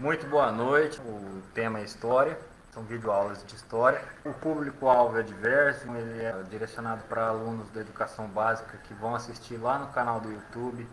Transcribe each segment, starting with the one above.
Muito boa noite. O tema é história. São videoaulas de história. O público-alvo é diverso. Ele é direcionado para alunos da educação básica que vão assistir lá no canal do YouTube.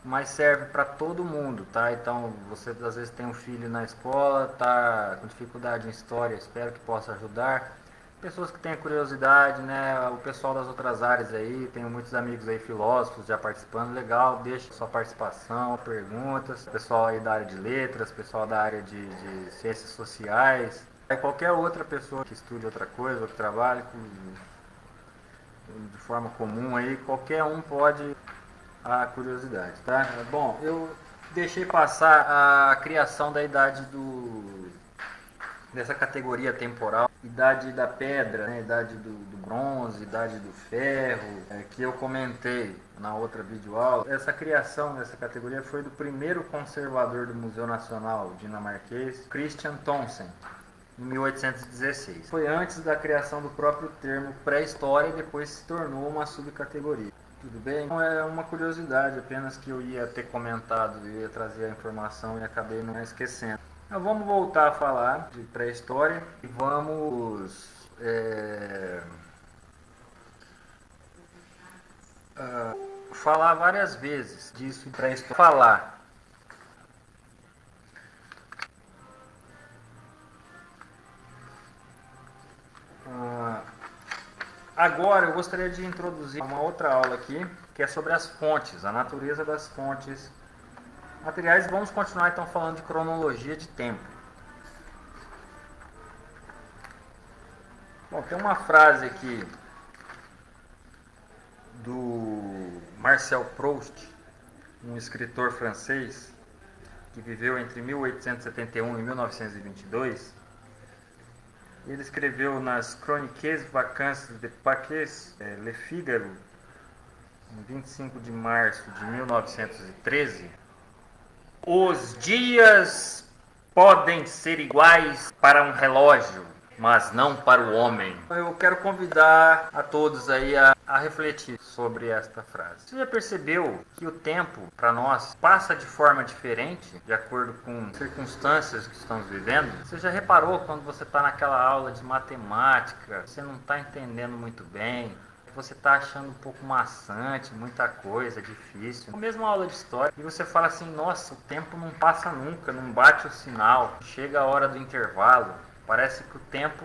Mas serve para todo mundo, tá? Então, você às vezes tem um filho na escola, tá com dificuldade em história, espero que possa ajudar. Pessoas que têm curiosidade, né? O pessoal das outras áreas aí, tenho muitos amigos aí filósofos já participando, legal, deixa sua participação, perguntas. Pessoal aí da área de letras, pessoal da área de ciências sociais, qualquer outra pessoa que estude outra coisa, ou que trabalhe de forma comum aí, qualquer um pode a curiosidade, tá? Bom, eu deixei passar a criação da idade dessa categoria temporal, idade da pedra, né? Idade do bronze, idade do ferro, que eu comentei na outra videoaula. Essa criação dessa categoria foi do primeiro conservador do Museu Nacional dinamarquês, Christian Thomsen, em 1816. Foi antes da criação do próprio termo pré-história e depois se tornou uma subcategoria. Tudo bem? Então é uma curiosidade apenas que eu ia ter comentado, eu ia trazer a informação e acabei não esquecendo. Então, vamos voltar a falar de pré-história e vamos falar várias vezes disso em pré-história. Falar. Agora eu gostaria de introduzir uma outra aula aqui, que é sobre as fontes, a natureza das fontes materiais. Vamos continuar então falando de cronologia de tempo. Bom, tem uma frase aqui do Marcel Proust, um escritor francês que viveu entre 1871 e 1922. Ele escreveu nas Chroniques Vacances de Paquet, Le Figaro, em 25 de março de 1913. Os dias podem ser iguais para um relógio, mas não para o homem. Eu quero convidar a todos aí a refletir sobre esta frase. Você já percebeu que o tempo, para nós, passa de forma diferente, de acordo com circunstâncias que estamos vivendo? Você já reparou quando você está naquela aula de matemática, você não está entendendo muito bem, você está achando um pouco maçante, muita coisa, difícil. Mesmo aula de história, e você fala assim, nossa, o tempo não passa nunca, não bate o sinal, chega a hora do intervalo, parece que o tempo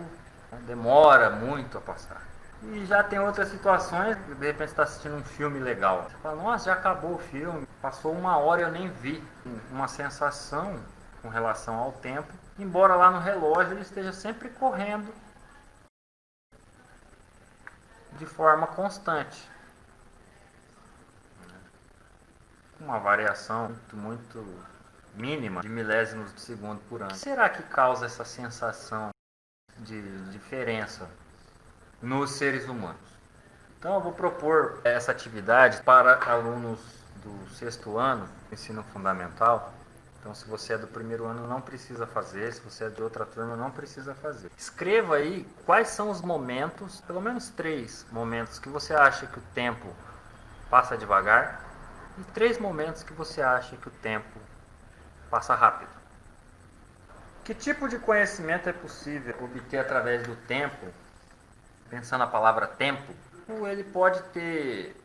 demora muito a passar. E já tem outras situações, de repente você está assistindo um filme legal, você fala, nossa, já acabou o filme, passou 1 hora e eu nem vi. Uma sensação com relação ao tempo, embora lá no relógio ele esteja sempre correndo de forma constante, uma variação muito mínima de milésimos de segundo por ano. O que será que causa essa sensação de diferença nos seres humanos? Então eu vou propor essa atividade para alunos do 6º ano, ensino fundamental. Então, se você é do 1º ano, não precisa fazer. Se você é de outra turma, não precisa fazer. Escreva aí quais são os momentos, pelo menos 3 momentos, que você acha que o tempo passa devagar e 3 momentos que você acha que o tempo passa rápido. Que tipo de conhecimento é possível obter através do tempo? Pensando na palavra tempo, ele pode ter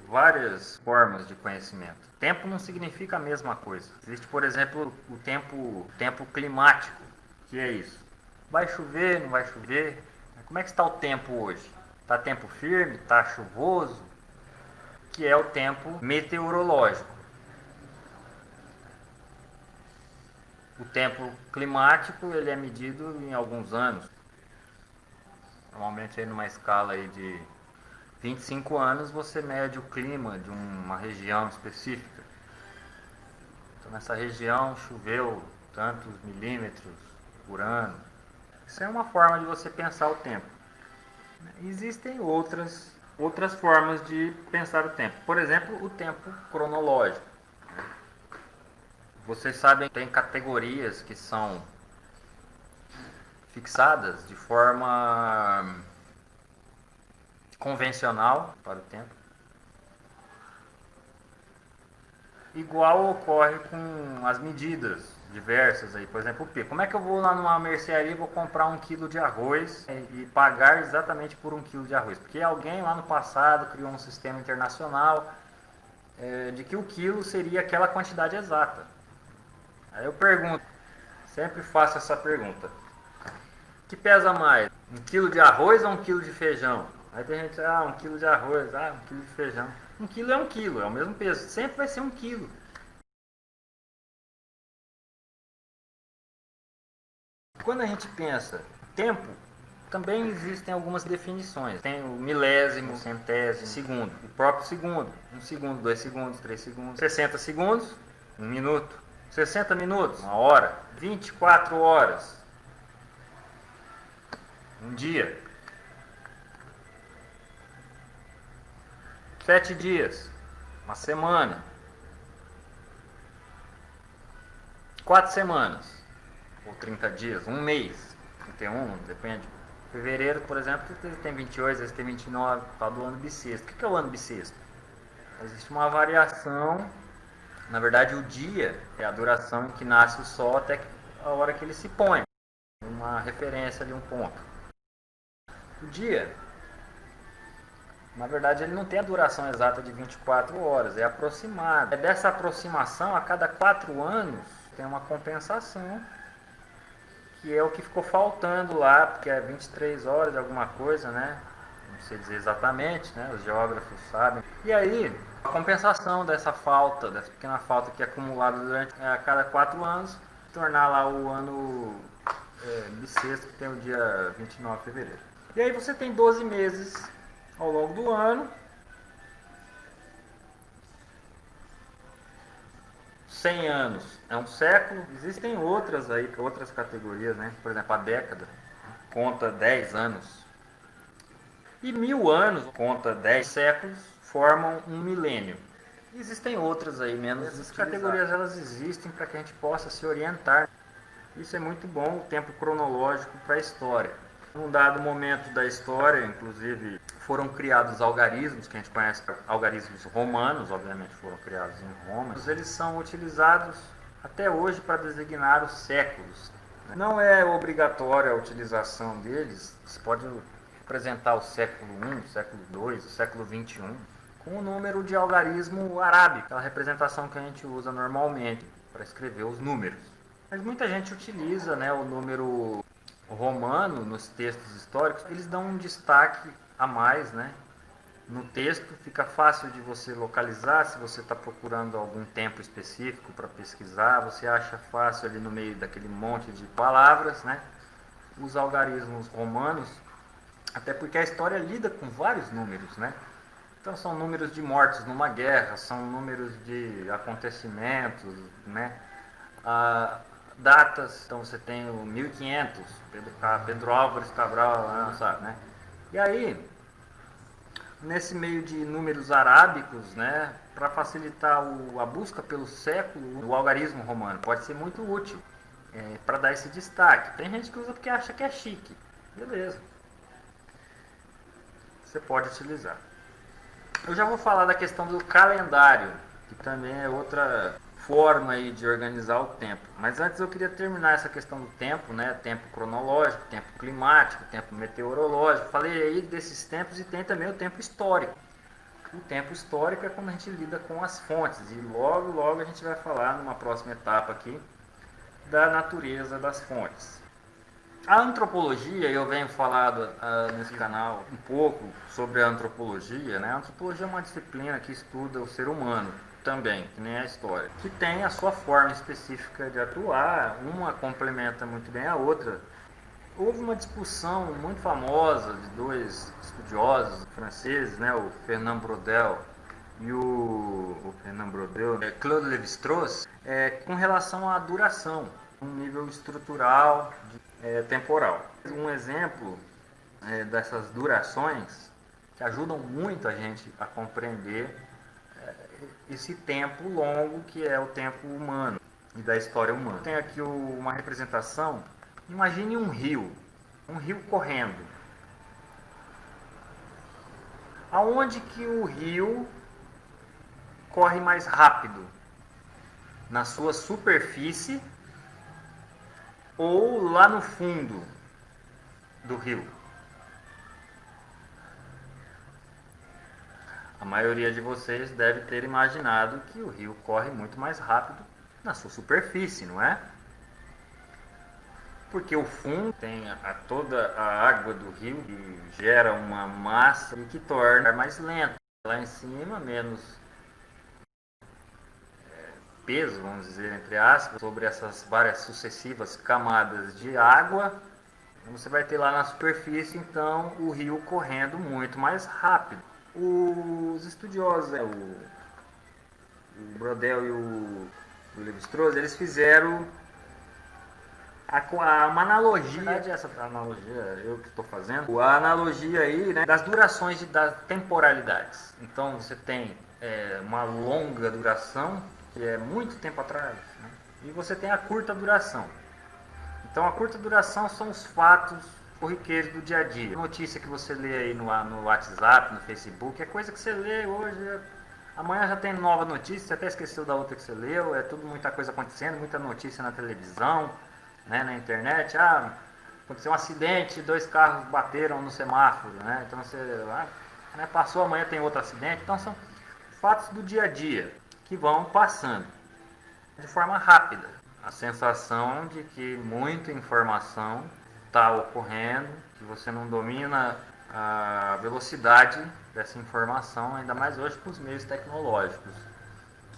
várias formas de conhecimento. Tempo não significa a mesma coisa. Existe, por exemplo, o tempo climático. Que é isso? Vai chover, não vai chover? Como é que está o tempo hoje? Está tempo firme? Está chuvoso? Que é o tempo meteorológico. O tempo climático ele é medido em alguns anos. Normalmente aí numa escala aí de 25 anos você mede o clima de uma região específica. Então nessa região choveu tantos milímetros por ano. Isso é uma forma de você pensar o tempo. Existem outras formas de pensar o tempo. Por exemplo, o tempo cronológico. Vocês sabem que tem categorias que são fixadas de forma convencional para o tempo. Igual ocorre com as medidas diversas aí, por exemplo, o P. Como é que eu vou lá numa mercearia e vou comprar 1 quilo de arroz e pagar exatamente por 1 quilo de arroz? Porque alguém lá no passado criou um sistema internacional de que o quilo seria aquela quantidade exata. Aí eu pergunto, sempre faço essa pergunta: o que pesa mais? 1 quilo de arroz ou 1 quilo de feijão? Aí tem gente, 1 quilo de arroz, 1 quilo de feijão. 1 quilo é 1 quilo, é o mesmo peso, sempre vai ser 1 quilo. Quando a gente pensa tempo, também existem algumas definições. Tem o milésimo, centésimo, segundo, o próprio segundo. 1 segundo, 2 segundos, 3 segundos, 60 segundos, 1 minuto, 60 minutos, 1 hora, 24 horas, um dia, 7 dias, uma semana, 4 semanas, ou 30 dias, um mês, 31, depende. Fevereiro, por exemplo, tem 28, às vezes tem 29, tal do ano bissexto. O que é o ano bissexto? Existe uma variação, na verdade o dia é a duração em que nasce o sol até a hora que ele se põe. Uma referência ali, um ponto. O dia, na verdade, ele não tem a duração exata de 24 horas, é aproximado. É dessa aproximação, a cada 4 anos, tem uma compensação, que é o que ficou faltando lá, porque é 23 horas de alguma coisa, né? Não sei dizer exatamente, né? Os geógrafos sabem. E aí, a compensação dessa falta, dessa pequena falta que é acumulada durante a cada 4 anos, tornar lá o ano bissexto, que tem o dia 29 de fevereiro. E aí você tem 12 meses ao longo do ano. 100 anos é um século. Existem outras aí, outras categorias, né? Por exemplo, a década conta 10 anos. E 1000 anos conta 10 séculos, formam um milênio. Existem outras aí menos. Essas categorias elas existem para que a gente possa se orientar. Isso é muito bom, o tempo cronológico para a história. Em um dado momento da história, inclusive, foram criados algarismos, que a gente conhece, algarismos romanos, obviamente foram criados em Roma. Eles são utilizados até hoje para designar os séculos. Não é obrigatória a utilização deles, você pode representar o século I, o século II, o século XXI, com o número de algarismo arábico, aquela representação que a gente usa normalmente para escrever os números. Mas muita gente utiliza, né, o número romano nos textos históricos. Eles dão um destaque a mais, né? No texto fica fácil de você localizar, se você está procurando algum tempo específico para pesquisar, você acha fácil ali no meio daquele monte de palavras, né? Os algarismos romanos, até porque a história lida com vários números, né? Então são números de mortes numa guerra, são números de acontecimentos, né? Datas, então você tem o 1500, Pedro Álvares Cabral, sabe, né? E aí, nesse meio de números arábicos, né, para facilitar a busca pelo século, o algarismo romano pode ser muito útil para dar esse destaque. Tem gente que usa porque acha que é chique, beleza, você pode utilizar. Eu já vou falar da questão do calendário, que também é outra forma aí de organizar o tempo. Mas antes eu queria terminar essa questão do tempo, né? Tempo cronológico, tempo climático, tempo meteorológico. Falei aí desses tempos e tem também o tempo histórico. O tempo histórico é quando a gente lida com as fontes e logo a gente vai falar numa próxima etapa aqui da natureza das fontes. A antropologia, eu venho falado nesse canal um pouco sobre a antropologia, né? A antropologia é uma disciplina que estuda o ser humano também, que nem a história, que tem a sua forma específica de atuar, uma complementa muito bem a outra. Houve uma discussão muito famosa de dois estudiosos franceses, né? O Fernand Braudel e Claude Lévi-Strauss, com relação à duração, um nível estrutural, temporal. Um exemplo dessas durações que ajudam muito a gente a compreender esse tempo longo que é o tempo humano e da história humana. Tem aqui uma representação. Imagine um rio correndo. Aonde que o rio corre mais rápido? Na sua superfície ou lá no fundo do rio? A maioria de vocês deve ter imaginado que o rio corre muito mais rápido na sua superfície, não é? Porque o fundo tem toda a água do rio que gera uma massa e que torna mais lento. Lá em cima, menos peso, vamos dizer, entre aspas, sobre essas várias sucessivas camadas de água. Você vai ter lá na superfície, então, o rio correndo muito mais rápido. Os estudiosos, o Brodel e o Lévi-Strauss, eles fizeram uma analogia, essa analogia eu que estou fazendo, a analogia aí, né, das durações das temporalidades. Então você tem uma longa duração, que é muito tempo atrás, né, e você tem a curta duração. Então a curta duração são os fatos corriqueiros do dia a dia. Notícia que você lê aí no WhatsApp, no Facebook, é coisa que você lê hoje, amanhã já tem nova notícia, você até esqueceu da outra que você leu, é tudo muita coisa acontecendo, muita notícia na televisão, né, na internet. Aconteceu um acidente, 2 carros bateram no semáforo, né? Então você passou, amanhã tem outro acidente. Então são fatos do dia a dia que vão passando de forma rápida. A sensação de que muita informação está ocorrendo, que você não domina a velocidade dessa informação, ainda mais hoje com os meios tecnológicos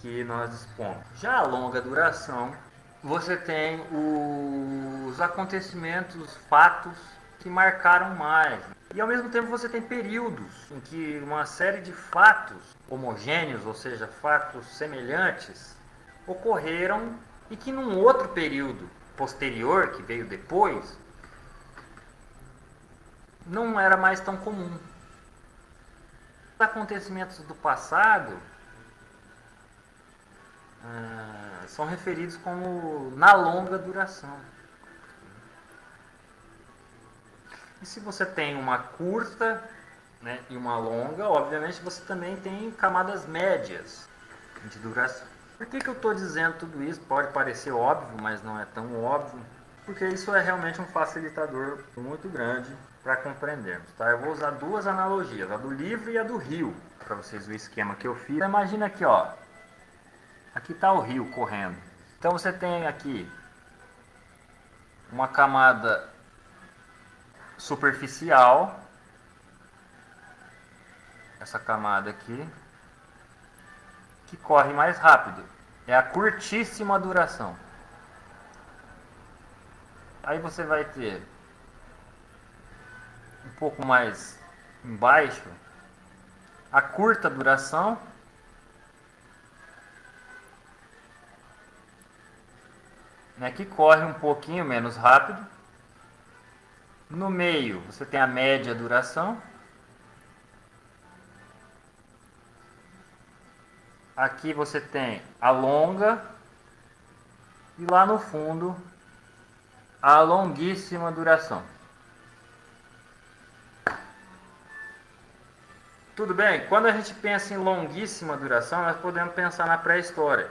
que nós dispomos. Já a longa duração, você tem os acontecimentos, fatos que marcaram mais. E ao mesmo tempo você tem períodos em que uma série de fatos homogêneos, ou seja, fatos semelhantes, ocorreram e que num outro período posterior, que veio depois, não era mais tão comum. Os acontecimentos do passado são referidos como na longa duração. E se você tem uma curta, né, e uma longa, obviamente você também tem camadas médias de duração. Por que eu estou dizendo tudo isso? Pode parecer óbvio, mas não é tão óbvio, porque isso é realmente um facilitador muito grande para compreendermos. Tá? Eu vou usar duas analogias, a do livro e a do rio, para vocês verem o esquema que eu fiz. Então, imagina aqui, ó, aqui está o rio correndo. Então você tem aqui uma camada superficial, essa camada aqui, que corre mais rápido. É a curtíssima duração. Aí você vai ter um pouco mais embaixo a curta duração, né, que corre um pouquinho menos rápido. No meio você tem a média duração. Aqui você tem a longa e lá no fundo a longuíssima duração. Tudo bem? Quando a gente pensa em longuíssima duração, nós podemos pensar na pré-história.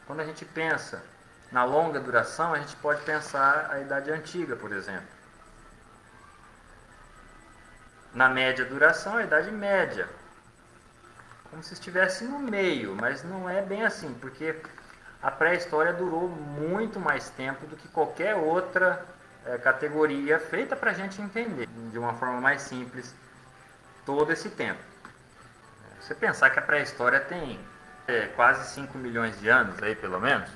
Quando a gente pensa na longa duração, a gente pode pensar a Idade Antiga, por exemplo. Na média duração, a Idade Média. Como se estivesse no meio, mas não é bem assim, porque a pré-história durou muito mais tempo do que qualquer outra categoria feita para a gente entender de uma forma mais simples todo esse tempo. Você pensar que a pré-história tem quase 5 milhões de anos, aí pelo menos,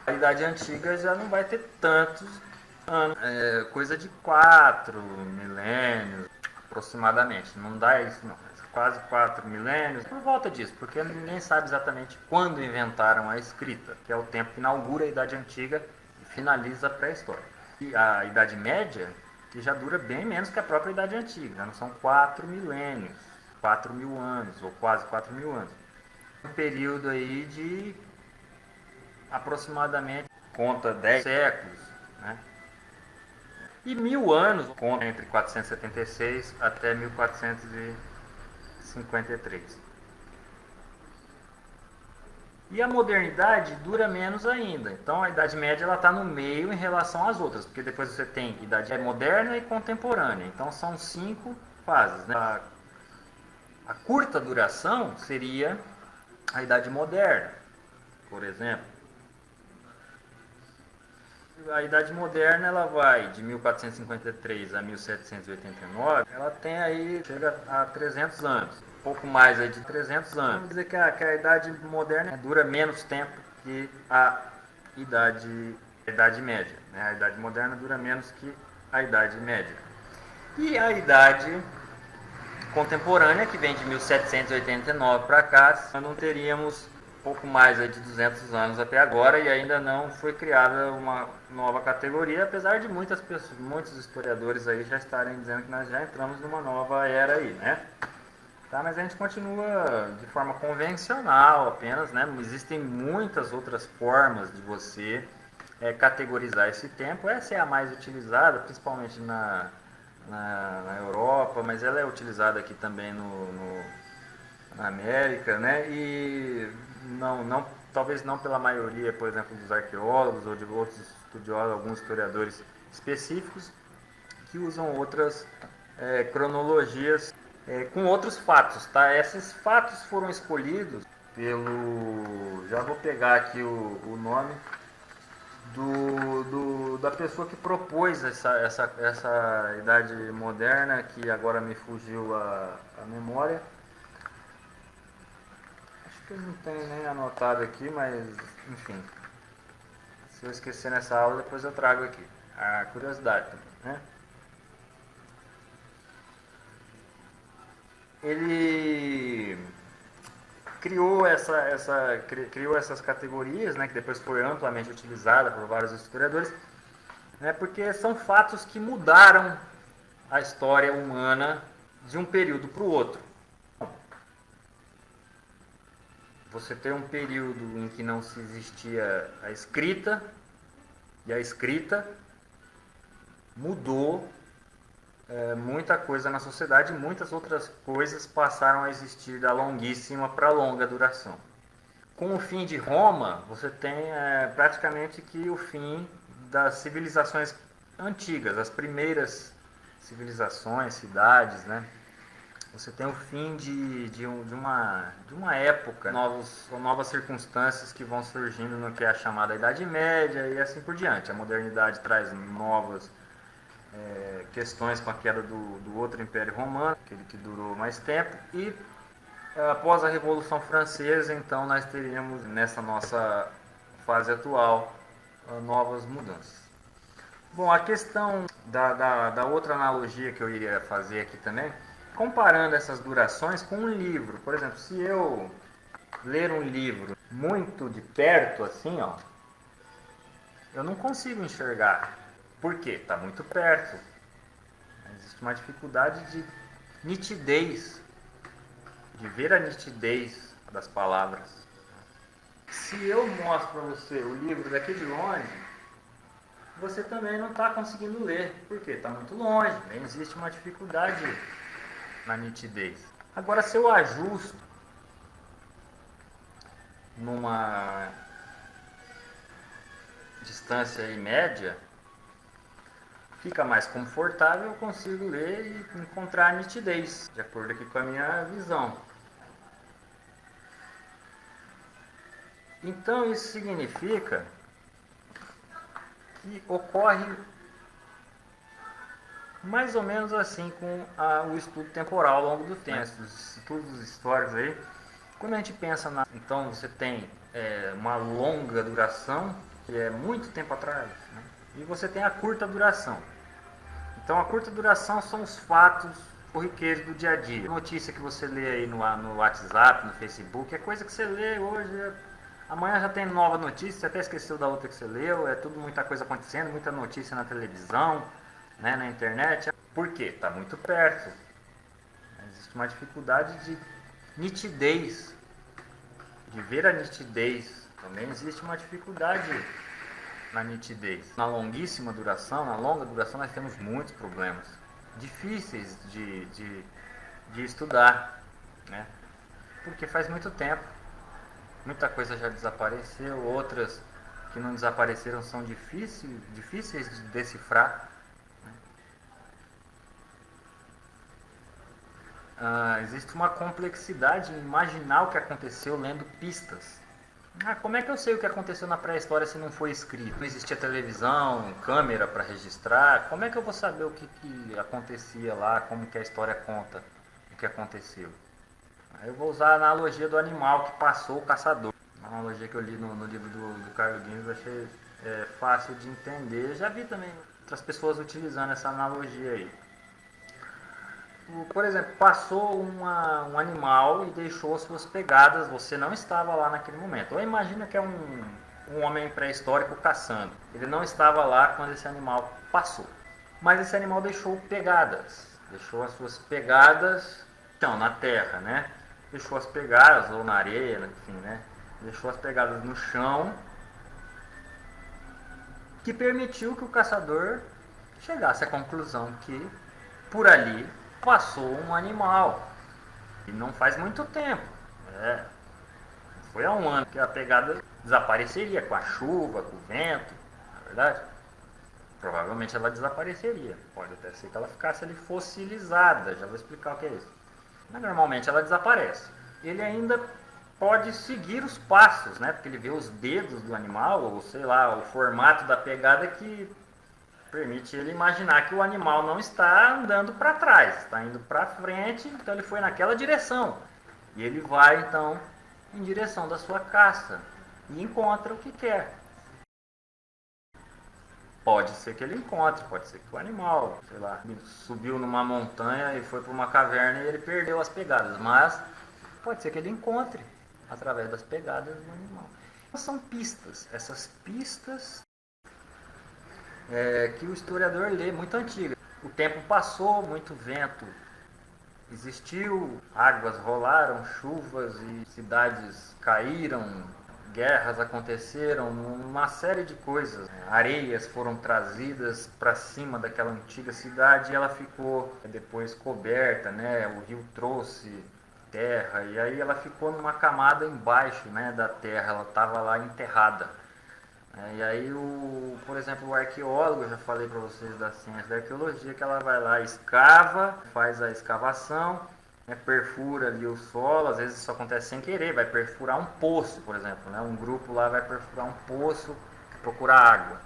a Idade Antiga já não vai ter tantos anos, coisa de 4 milênios aproximadamente, não dá isso não. Quase 4 milênios, por volta disso, porque ninguém sabe exatamente quando inventaram a escrita, que é o tempo que inaugura a Idade Antiga e finaliza a pré-história. E a Idade Média, que já dura bem menos que a própria Idade Antiga, já não são 4 milênios, 4 mil anos, ou quase 4 mil anos. Um período aí de aproximadamente, conta 10 séculos, né? E 1000 anos, conta entre 476 até 1453. E a modernidade dura menos ainda. Então a Idade Média está no meio em relação às outras, porque depois você tem Idade Moderna e Contemporânea. Então são 5 fases. Né? A curta duração seria a Idade Moderna, por exemplo. A Idade Moderna ela vai de 1453 a 1789, ela tem aí, chega a 300 anos, um pouco mais aí de 300 anos. Vamos dizer que a Idade Moderna dura menos tempo que a Idade Média. Né? A Idade Moderna dura menos que a Idade Média. E a Idade Contemporânea, que vem de 1789 para cá, nós não teríamos pouco mais de 200 anos até agora e ainda não foi criada uma nova categoria, apesar de muitos historiadores aí já estarem dizendo que nós já entramos numa nova era aí, né? Tá, mas a gente continua de forma convencional apenas, né? Existem muitas outras formas de você categorizar esse tempo. Essa é a mais utilizada, principalmente na Europa, mas ela é utilizada aqui também na América, né? E talvez não pela maioria, por exemplo, dos arqueólogos ou de outros estudiosos, alguns historiadores específicos, que usam outras cronologias com outros fatos, tá? Esses fatos foram escolhidos pelo... Já vou pegar aqui o nome da pessoa que propôs essa idade moderna, que agora me fugiu a memória. Acho que eu não tenho nem anotado aqui, mas enfim. Se eu esquecer nessa aula, depois eu trago aqui. A curiosidade também, né? Ele criou essas categorias, né, que depois foi amplamente utilizada por vários historiadores, né, porque são fatos que mudaram a história humana de um período para o outro. Você tem um período em que não se existia a escrita, e a escrita mudou muita coisa na sociedade, e muitas outras coisas passaram a existir da longuíssima para longa duração. Com o fim de Roma, você tem praticamente que o fim das civilizações antigas, as primeiras civilizações, cidades, né? Você tem o fim de uma época, novas circunstâncias que vão surgindo no que é a chamada Idade Média e assim por diante. A modernidade traz novas questões com a queda do outro Império Romano, aquele que durou mais tempo, e após a Revolução Francesa, então nós teríamos nessa nossa fase atual novas mudanças. Bom, a questão da outra analogia que eu iria fazer aqui também, comparando essas durações com um livro. Por exemplo, se eu ler um livro muito de perto, assim, ó, eu não consigo enxergar. Por quê? Está muito perto. Existe uma dificuldade de nitidez, de ver a nitidez das palavras. Se eu mostro para você o livro daqui de longe, você também não está conseguindo ler. Por quê? Está muito longe. Existe uma dificuldade na nitidez. Agora, se eu ajusto numa distância média, fica mais confortável, eu consigo ler e encontrar a nitidez, de acordo aqui com a minha visão. Então isso significa que ocorre mais ou menos assim com o estudo temporal ao longo do tempo, os estudos históricos aí. Quando a gente pensa então você tem uma longa duração, que é muito tempo atrás, né? E você tem a curta duração. Então a curta duração são os fatos corriqueiros do dia a dia. Notícia que você lê aí no WhatsApp, no Facebook, é coisa que você lê hoje, amanhã já tem nova notícia, você até esqueceu da outra que você leu, é tudo muita coisa acontecendo, muita notícia na televisão, né, na internet. Por quê? Está muito perto. Existe uma dificuldade de nitidez, de ver a nitidez. Também existe uma dificuldade na nitidez. Na longuíssima duração, na longa duração, nós temos muitos problemas difíceis de estudar, né? Porque faz muito tempo. Muita coisa já desapareceu, outras que não desapareceram são difíceis de decifrar. Existe uma complexidade em imaginar o que aconteceu lendo pistas. Como é que eu sei o que aconteceu na pré-história se não foi escrito? Não existia televisão, câmera para registrar. Como é que eu vou saber o que acontecia lá, como que a história conta o que aconteceu? Aí eu vou usar a analogia do animal que passou o caçador. Uma analogia que eu li no livro do Carl Guinness, achei fácil de entender. Já vi também outras pessoas utilizando essa analogia aí. Por exemplo, passou um animal e deixou suas pegadas, você não estava lá naquele momento. Ou imagina que é um homem pré-histórico caçando. Ele não estava lá quando esse animal passou. Mas esse animal deixou pegadas. Deixou as suas pegadas, então, na terra, né? Deixou as pegadas, ou na areia, enfim, né? Deixou as pegadas no chão, que permitiu que o caçador chegasse à conclusão que por ali passou um animal. E não faz muito tempo. Foi há um ano que a pegada desapareceria com a chuva, com o vento, na verdade. Provavelmente ela desapareceria. Pode até ser que ela ficasse ali fossilizada. Já vou explicar o que é isso. Mas normalmente ela desaparece. Ele ainda pode seguir os passos, né? Porque ele vê os dedos do animal, ou sei lá, o formato da pegada que permite ele imaginar que o animal não está andando para trás, está indo para frente, então ele foi naquela direção. E ele vai então em direção da sua caça e encontra o que quer. Pode ser que ele encontre, pode ser que o animal, sei lá, subiu numa montanha e foi para uma caverna e ele perdeu as pegadas, mas pode ser que ele encontre através das pegadas do animal. São pistas, essas pistas que o historiador lê, muito antiga. O tempo passou, muito vento existiu, águas rolaram, chuvas e cidades caíram, guerras aconteceram, uma série de coisas. Areias foram trazidas para cima daquela antiga cidade e ela ficou depois coberta, né? O rio trouxe terra e aí ela ficou numa camada embaixo, né, da terra, ela estava lá enterrada. E aí, por exemplo, o arqueólogo, eu já falei para vocês da ciência da arqueologia, que ela vai lá, escava, faz a escavação, né, perfura ali o solo, às vezes isso acontece sem querer, vai perfurar um poço, por exemplo, né, um grupo lá vai perfurar um poço, procurar água.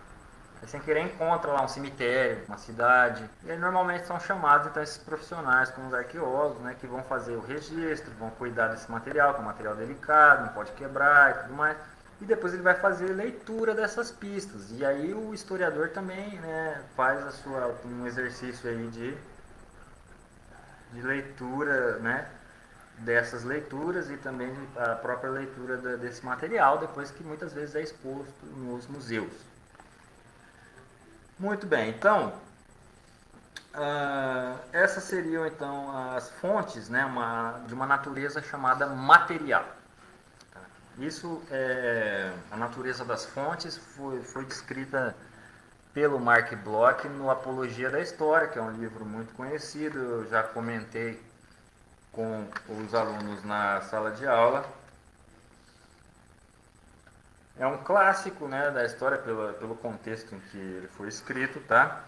Aí, sem querer encontra lá um cemitério, uma cidade, e aí normalmente são chamados então esses profissionais como os arqueólogos, né, que vão fazer o registro, vão cuidar desse material, que é um material delicado, não pode quebrar e tudo mais. E depois ele vai fazer leitura dessas pistas. E aí o historiador também, né, faz um exercício aí de leitura, né, dessas leituras e também a própria leitura desse material, depois que muitas vezes é exposto nos museus. Muito bem, então essas seriam então as fontes, né, de uma natureza chamada material. Isso, a natureza das fontes foi descrita pelo Mark Bloch no Apologia da História, que é um livro muito conhecido, eu já comentei com os alunos na sala de aula. É um clássico, né, da história pelo contexto em que ele foi escrito, tá?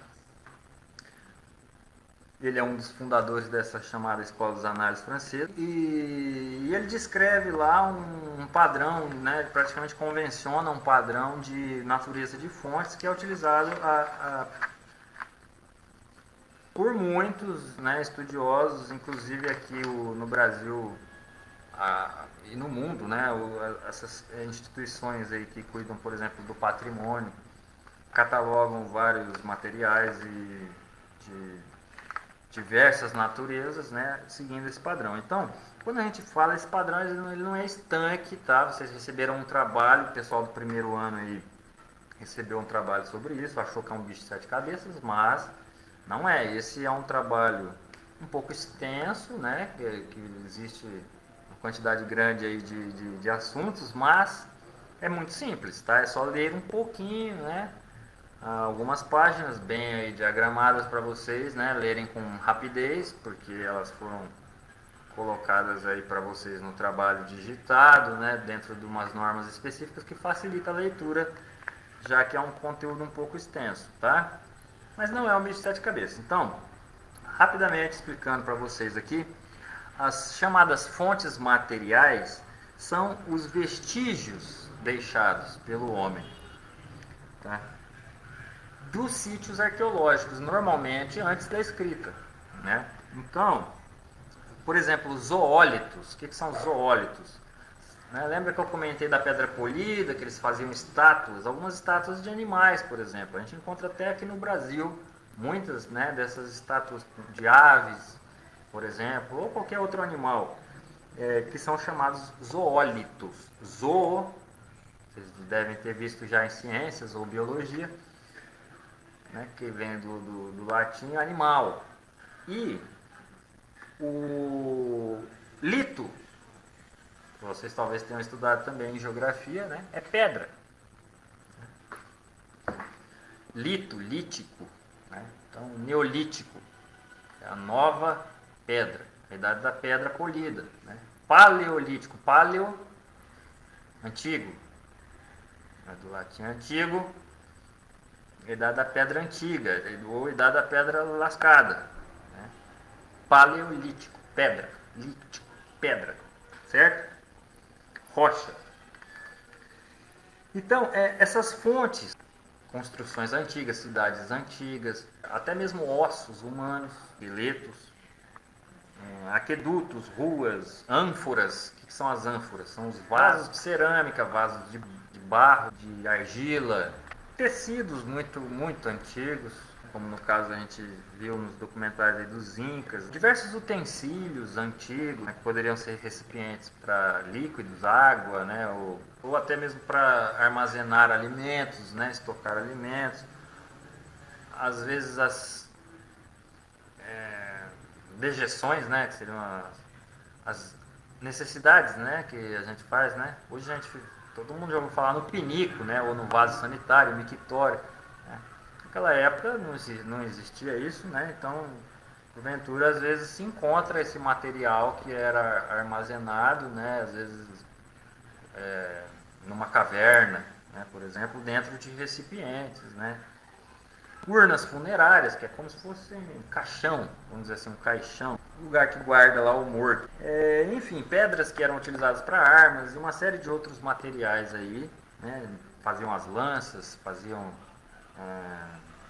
Ele é um dos fundadores dessa chamada Escola dos Análises Francesa e ele descreve lá um padrão, né, praticamente convenciona um padrão de natureza de fontes que é utilizado por muitos, né, estudiosos, inclusive aqui no Brasil e no mundo, né, essas instituições aí que cuidam, por exemplo, do patrimônio, catalogam vários materiais de diversas naturezas, né, seguindo esse padrão. Então, quando a gente fala esse padrão, ele não é estanque, tá? Vocês receberam um trabalho, o pessoal do primeiro ano aí recebeu um trabalho sobre isso, achou que é um bicho de 7 cabeças, mas não é. Esse é um trabalho um pouco extenso, né, que existe uma quantidade grande aí de assuntos, mas é muito simples, tá? É só ler um pouquinho, né? Algumas páginas bem aí diagramadas para vocês, né, lerem com rapidez, porque elas foram colocadas aí para vocês no trabalho digitado, né, dentro de umas normas específicas que facilita a leitura, já que é um conteúdo um pouco extenso, tá? Mas não é um bicho de sete cabeças. Então, rapidamente explicando para vocês aqui, as chamadas fontes materiais são os vestígios deixados pelo homem, tá? Dos sítios arqueológicos, normalmente antes da escrita, né? Então, por exemplo, zoólitos. O que são zoólitos? Né? Lembra que eu comentei da pedra polida, que eles faziam estátuas? Algumas estátuas de animais, por exemplo. A gente encontra até aqui no Brasil muitas, né, dessas estátuas de aves, por exemplo, ou qualquer outro animal, que são chamados zoólitos. Zoo, vocês devem ter visto já em ciências ou biologia, né, que vem do latim animal. E o lito, vocês talvez tenham estudado também em geografia, né, é pedra. Lito, lítico, né? Então neolítico é a nova pedra, a idade da pedra polida, né? Paleolítico, paleo, antigo, né? Do latim antigo, a idade da pedra antiga, ou a idade da pedra lascada, né? Paleolítico, pedra, lítico, pedra, certo? Rocha. Então, essas fontes, construções antigas, cidades antigas, até mesmo ossos humanos, esqueletos, aquedutos, ruas, ânforas. O que são as ânforas? São os vasos de cerâmica, vasos de barro, de argila, tecidos muito, muito antigos, como no caso a gente viu nos documentários aí dos Incas, diversos utensílios antigos, né, que poderiam ser recipientes para líquidos, água, né, ou até mesmo para armazenar alimentos, né, estocar alimentos. Às vezes as dejeções, né, que seriam as necessidades, né, que a gente faz, né. Hoje todo mundo já ouviu falar no pinico, né, ou no vaso sanitário, mictório. Naquela época não existia isso, né? Então, porventura, às vezes se encontra esse material que era armazenado, né? Às vezes numa caverna, né? Por exemplo, dentro de recipientes, né? Urnas funerárias, que é como se fosse um caixão, vamos dizer assim, um caixão, lugar que guarda lá o morto. Enfim, pedras que eram utilizadas para armas e uma série de outros materiais aí, né? Faziam as lanças, faziam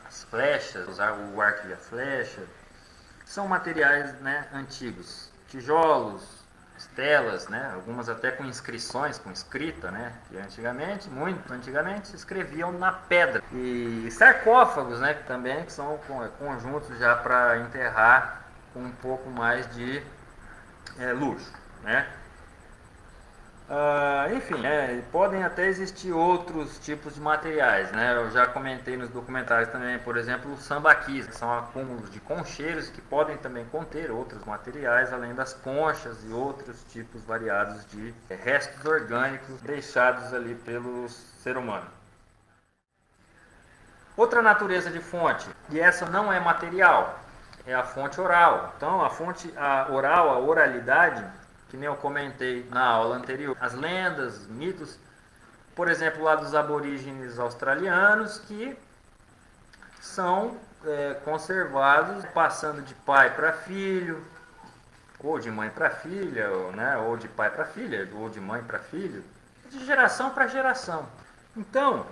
as flechas, usar o arco e a flecha, são materiais, né, antigos. Tijolos, estelas, né, algumas até com inscrições, com escrita, né, que antigamente, muito antigamente, escreviam na pedra. E sarcófagos, né, que também são conjuntos já para enterrar com um pouco mais de luxo, né. Enfim, podem até existir outros tipos de materiais, né? Eu já comentei nos documentários também, por exemplo, os sambaquis, que são acúmulos de concheiros que podem também conter outros materiais, além das conchas e outros tipos variados de restos orgânicos deixados ali pelo ser humano. Outra natureza de fonte, e essa não é material, é a fonte oral. Então, a fonte oral, a oralidade, que nem eu comentei na aula anterior, as lendas, mitos, por exemplo, lá dos aborígenes australianos, que são conservados passando de pai para filho, ou de mãe para filha, né, ou de pai para filha, ou de mãe para filho, de geração para geração. Então,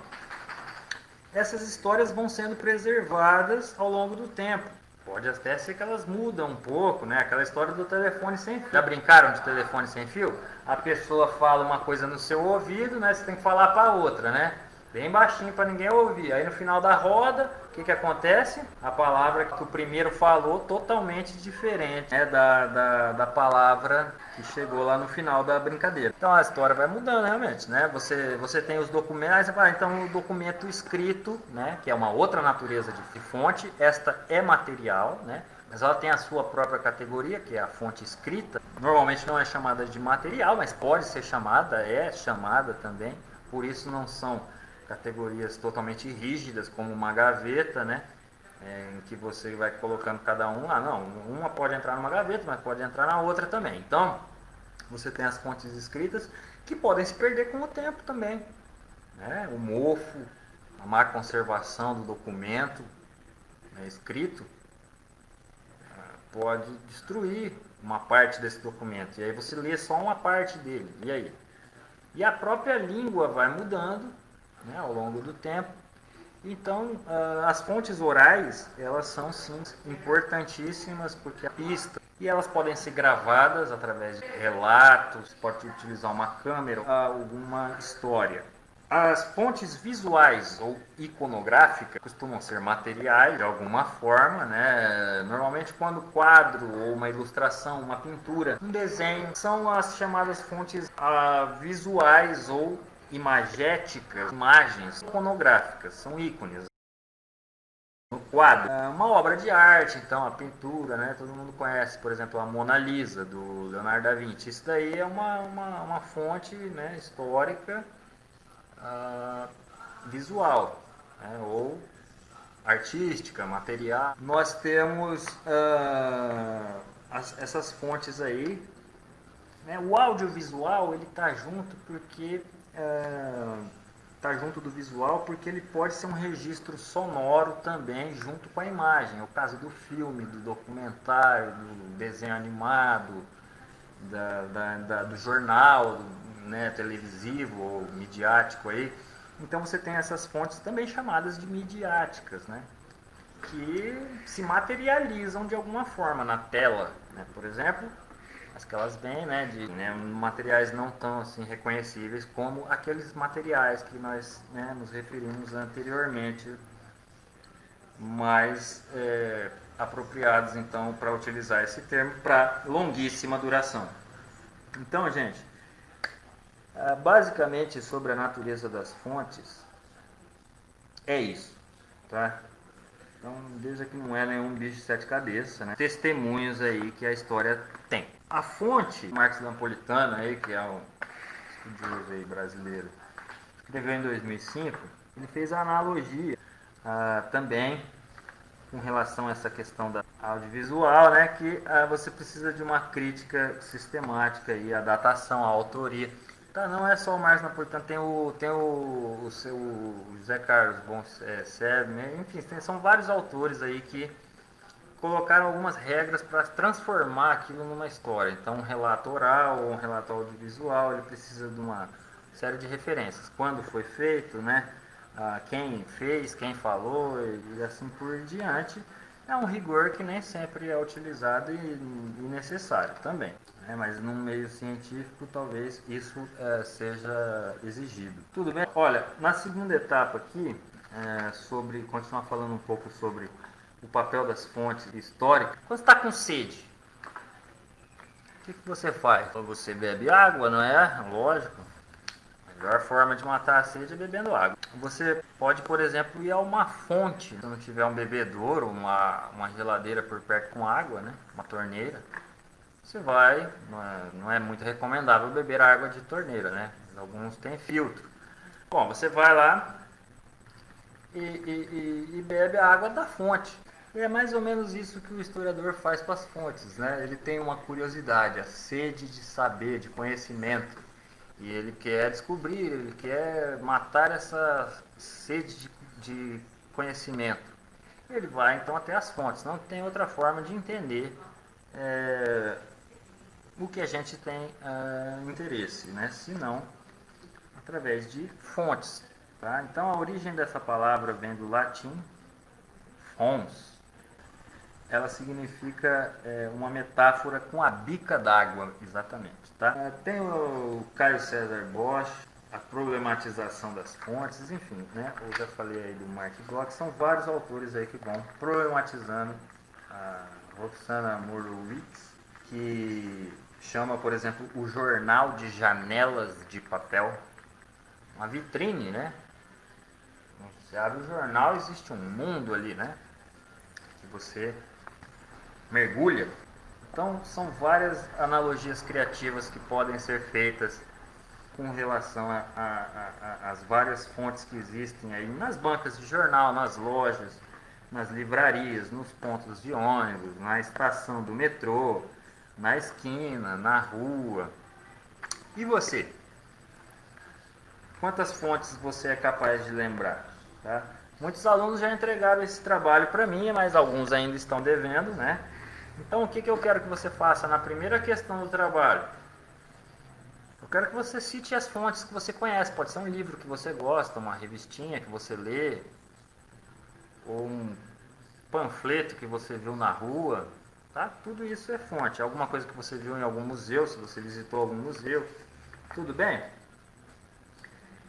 essas histórias vão sendo preservadas ao longo do tempo. Pode até ser que elas mudam um pouco, né? Aquela história do telefone sem fio. Já brincaram de telefone sem fio? A pessoa fala uma coisa no seu ouvido, né? Você tem que falar para a outra, né? Bem baixinho para ninguém ouvir. Aí no final da roda, o que acontece? A palavra que o primeiro falou totalmente diferente, né, da palavra que chegou lá no final da brincadeira. Então a história vai mudando realmente, né? Você tem os documentos, aí você fala, então o documento escrito, né, que é uma outra natureza de fonte, esta é material, né? Mas ela tem a sua própria categoria, que é a fonte escrita. Normalmente não é chamada de material, mas pode ser chamada, é chamada também. Por isso não são categorias totalmente rígidas, como uma gaveta, né? em que você vai colocando cada um lá. Não, uma pode entrar numa gaveta, mas pode entrar na outra também. Então, você tem as fontes escritas que podem se perder com o tempo também, né? O mofo, a má conservação do documento, né, escrito, pode destruir uma parte desse documento. E aí você lê só uma parte dele. E aí? E a própria língua vai mudando, né, ao longo do tempo. Então, as fontes orais, elas são sim importantíssimas porque a pista e elas podem ser gravadas através de relatos, pode utilizar uma câmera, alguma história. As fontes visuais ou iconográficas costumam ser materiais de alguma forma, né? Normalmente quando quadro ou uma ilustração, uma pintura, um desenho, são as chamadas fontes visuais ou imagéticas, imagens iconográficas, são ícones. No quadro, uma obra de arte, então a pintura, né? Todo mundo conhece, por exemplo, a Mona Lisa do Leonardo da Vinci. Isso daí é uma fonte, né, histórica, visual, né, ou artística, material. Nós temos essas fontes aí, né? O audiovisual ele está junto porque está junto do visual porque ele pode ser um registro sonoro também junto com a imagem. É o caso do filme, do documentário, do desenho animado, do jornal, né, televisivo ou midiático aí. Então você tem essas fontes também chamadas de midiáticas, né, que se materializam de alguma forma na tela, né, por exemplo, as que elas vêm, né, de materiais não tão assim reconhecíveis como aqueles materiais que nós, né, nos referimos anteriormente, mais apropriados então para utilizar esse termo para longuíssima duração. Então, gente, basicamente sobre a natureza das fontes é isso, tá? Então, veja que não é nenhum bicho de sete cabeças, né? Testemunhos aí que a história tem. A fonte, Marcos Napolitano aí, que é um estudioso aí brasileiro, escreveu em 2005, ele fez a analogia também com relação a essa questão da audiovisual, né, que você precisa de uma crítica sistemática aí, a datação, a autoria. Tá, não é só o Marcos Napolitano, tem o José Carlos Bonserve, né? Enfim, são vários autores aí que colocaram algumas regras para transformar aquilo numa história. Então, um relato oral ou um relato audiovisual, ele precisa de uma série de referências. Quando foi feito, né? Quem fez, quem falou e assim por diante. É um rigor que nem sempre é utilizado e necessário também. Né? Mas num meio científico, talvez isso seja exigido. Tudo bem? Olha, na segunda etapa aqui, continuar falando um pouco sobre o papel das fontes históricas. Quando você está com sede, o que você faz? Você bebe água, não é? Lógico. A melhor forma de matar a sede é bebendo água. Você pode, por exemplo, ir a uma fonte. Se não tiver um bebedouro, uma geladeira por perto com água, né? Uma torneira. Você vai, não é muito recomendável beber água de torneira, né? Alguns têm filtro. Bom, você vai lá e bebe a água da fonte. E é mais ou menos isso que o historiador faz com as fontes, né? Ele tem uma curiosidade, a sede de saber, de conhecimento. E ele quer descobrir, ele quer matar essa sede de conhecimento. Ele vai então até as fontes, não tem outra forma de entender o que a gente tem interesse, né? Senão através de fontes. Tá? Então a origem dessa palavra vem do latim fons. Ela significa uma metáfora com a bica d'água, exatamente. Tá? Tem o Caio César Bosch, a problematização das fontes, enfim, né? Eu já falei aí do Mark Bloch, são vários autores aí que vão problematizando. A Roxana Morowitz, que chama, por exemplo, o jornal de janelas de papel, uma vitrine, né? Você abre o jornal, existe um mundo ali, né? Que você mergulha. Então, são várias analogias criativas que podem ser feitas com relação às várias fontes que existem aí nas bancas de jornal, nas lojas, nas livrarias, nos pontos de ônibus, na estação do metrô, na esquina, na rua. E você? Quantas fontes você é capaz de lembrar? Tá? Muitos alunos já entregaram esse trabalho para mim, mas alguns ainda estão devendo, né? Então, o que eu quero que você faça na primeira questão do trabalho? Eu quero que você cite as fontes que você conhece. Pode ser um livro que você gosta, uma revistinha que você lê, ou um panfleto que você viu na rua. Tá? Tudo isso é fonte. Alguma coisa que você viu em algum museu, se você visitou algum museu. Tudo bem?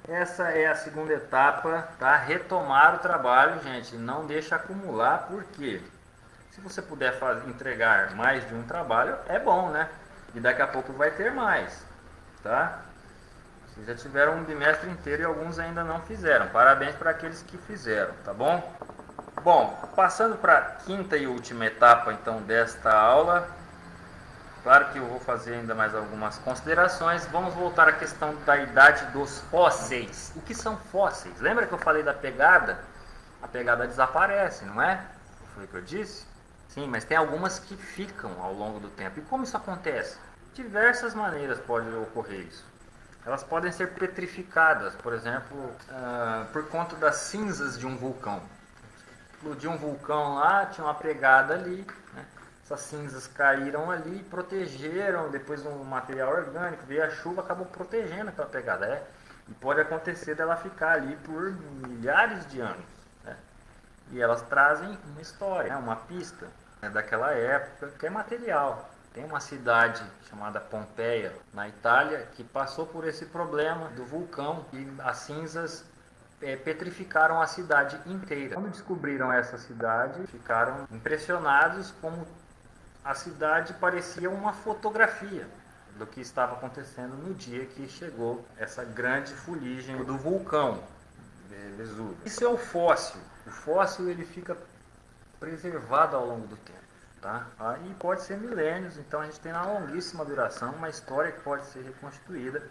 Essa é a segunda etapa, tá? Retomar o trabalho, gente. Não deixa acumular, porque se você puder entregar mais de um trabalho, é bom, né? E daqui a pouco vai ter mais, tá? Vocês já tiveram um bimestre inteiro e alguns ainda não fizeram. Parabéns para aqueles que fizeram, tá bom? Bom, passando para a quinta e última etapa, então, desta aula. Claro que eu vou fazer ainda mais algumas considerações. Vamos voltar à questão da idade dos fósseis. O que são fósseis? Lembra que eu falei da pegada? A pegada desaparece, não é? Foi o que eu disse? Sim, mas tem algumas que ficam ao longo do tempo. E como isso acontece? Diversas maneiras pode ocorrer isso. Elas podem ser petrificadas, por exemplo, por conta das cinzas de um vulcão. Explodiu um vulcão lá, tinha uma pegada ali, né? Essas cinzas caíram ali, protegeram, depois um material orgânico, veio a chuva, acabou protegendo aquela pegada. E pode acontecer dela ficar ali por milhares de anos. Né? E elas trazem uma história, uma pista, né, daquela época, que é material. Tem uma cidade chamada Pompeia, na Itália, que passou por esse problema do vulcão e as cinzas petrificaram a cidade inteira. Quando descobriram essa cidade, ficaram impressionados como a cidade parecia uma fotografia do que estava acontecendo no dia que chegou essa grande fuligem do vulcão Vesúvio. Isso é o fóssil. O fóssil ele fica preservado ao longo do tempo. Tá? E pode ser milênios, então a gente tem uma longuíssima duração, uma história que pode ser reconstituída.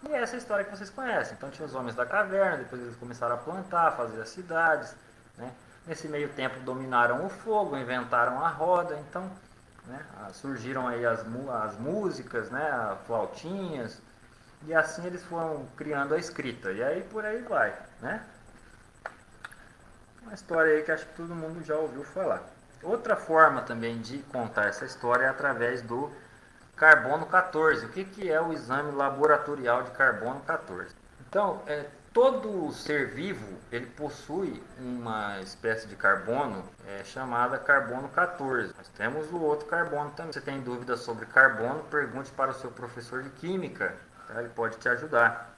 E essa é a história que vocês conhecem. Então tinha os homens da caverna, depois eles começaram a plantar, fazer as cidades. Né? Nesse meio tempo dominaram o fogo, inventaram a roda, então né, surgiram aí as músicas, né, flautinhas, e assim eles foram criando a escrita. E aí por aí vai. Né? Uma história aí que acho que todo mundo já ouviu falar. Outra forma também de contar essa história é através do carbono 14. O que é o exame laboratorial de carbono 14? Então, todo ser vivo ele possui uma espécie de carbono chamada carbono 14. Nós temos o outro carbono também. Se você tem dúvidas sobre carbono, pergunte para o seu professor de química, tá? Ele pode te ajudar.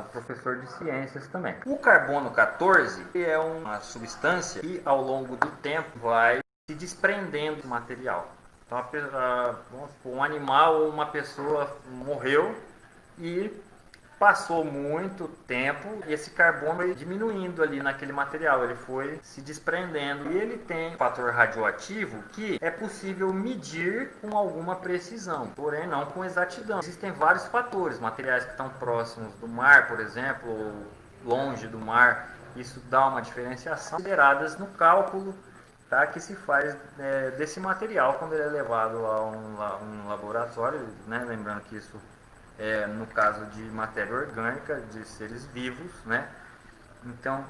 O professor de ciências também. O carbono 14 é uma substância que ao longo do tempo vai se desprendendo do material. Então, vamos supor, um animal ou uma pessoa morreu e passou muito tempo e esse carbono foi diminuindo ali naquele material, ele foi se desprendendo. E ele tem um fator radioativo que é possível medir com alguma precisão, porém não com exatidão. Existem vários fatores, materiais que estão próximos do mar, por exemplo, ou longe do mar, isso dá uma diferenciação, consideradas no cálculo, tá, que se faz desse material quando ele é levado a um laboratório, né, lembrando que isso é no caso de matéria orgânica, de seres vivos, né? Então,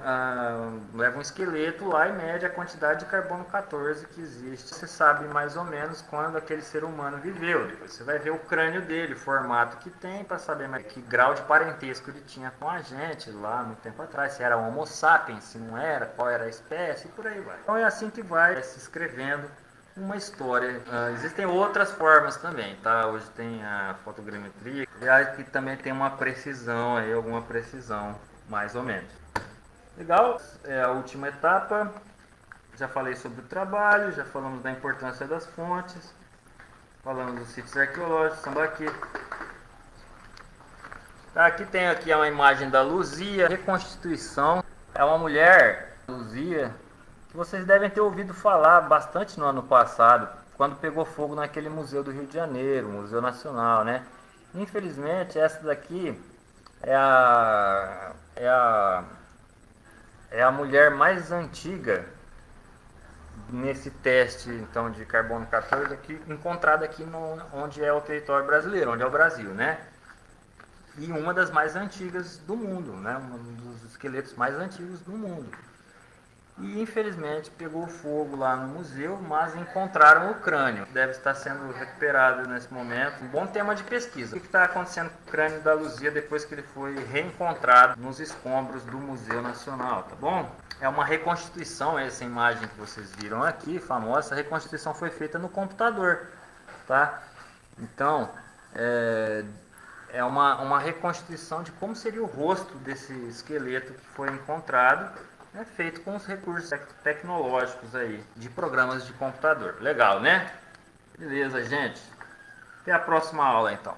leva um esqueleto lá e mede a quantidade de carbono 14 que existe. Você sabe mais ou menos quando aquele ser humano viveu. Depois você vai ver o crânio dele, o formato que tem, para saber mais que grau de parentesco ele tinha com a gente lá muito tempo atrás. Se era Homo sapiens, se não era, qual era a espécie, e por aí vai. Então é assim que vai se escrevendo uma história. Existem outras formas também, tá? Hoje tem a fotogrametria, que também tem uma precisão, aí, alguma precisão, mais ou menos. Legal, é a última etapa. Já falei sobre o trabalho, já falamos da importância das fontes, falamos dos sítios arqueológicos, Sambaqui. Tá, aqui tem uma imagem da Luzia, reconstituição. É uma mulher, Luzia, que vocês devem ter ouvido falar bastante no ano passado, quando pegou fogo naquele museu do Rio de Janeiro, Museu Nacional, né? Infelizmente, essa daqui é a mulher mais antiga nesse teste então de carbono 14 aqui, encontrado aqui onde é o território brasileiro, onde é o Brasil, né? E uma das mais antigas do mundo, né? Um dos esqueletos mais antigos do mundo. E infelizmente pegou fogo lá no museu, mas encontraram o crânio. Deve estar sendo recuperado nesse momento. Um bom tema de pesquisa. O que está acontecendo com o crânio da Luzia depois que ele foi reencontrado nos escombros do Museu Nacional, tá bom? É uma reconstituição, essa imagem que vocês viram aqui, famosa. A reconstituição foi feita no computador, tá? Então, é uma reconstituição de como seria o rosto desse esqueleto que foi encontrado, feito com os recursos tecnológicos aí, de programas de computador. Legal, né? Beleza, gente. Até a próxima aula, então.